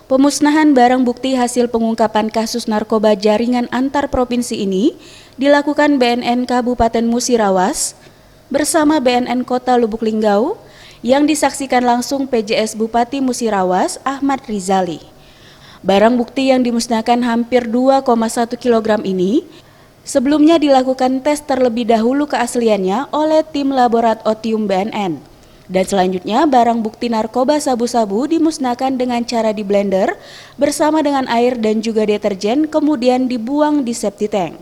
Pemusnahan barang bukti hasil pengungkapan kasus narkoba jaringan antar provinsi ini dilakukan BNN Kabupaten Musirawas bersama BNN Kota Lubuk Linggau yang disaksikan langsung PJS Bupati Musirawas Ahmad Rizali. Barang bukti yang dimusnahkan hampir 2,1 kg ini sebelumnya dilakukan tes terlebih dahulu keasliannya oleh tim laboratorium BNN. Dan selanjutnya barang bukti narkoba sabu-sabu dimusnahkan dengan cara di blender bersama dengan air dan juga deterjen kemudian dibuang di septic tank.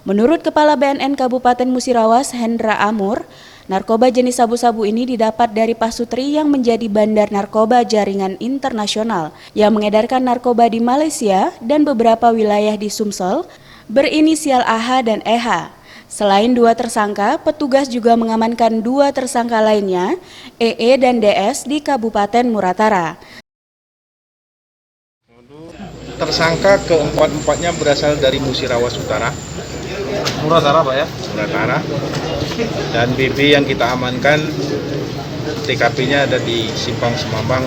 Menurut Kepala BNN Kabupaten Musirawas Hendra Amur, narkoba jenis sabu-sabu ini didapat dari Pasutri yang menjadi bandar narkoba jaringan internasional yang mengedarkan narkoba di Malaysia dan beberapa wilayah di Sumsel berinisial AH dan EH. Selain 2 tersangka, petugas juga mengamankan 2 tersangka lainnya, EE dan DS di Kabupaten Muratara. Tersangka keempat-empatnya berasal dari Musirawas Utara. Muratara Pak ya? Muratara. Dan BB yang kita amankan TKP-nya ada di Simpang Semambang,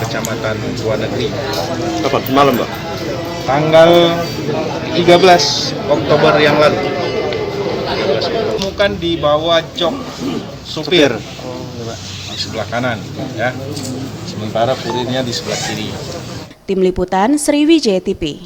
Kecamatan Luar Negeri. Kapan? Malam Pak? Tanggal 13 Oktober yang lalu. Temukan di bawah jok supir di sebelah kanan, ya. Sementara kurirnya di sebelah kiri. Tim Liputan Sriwijaya TV.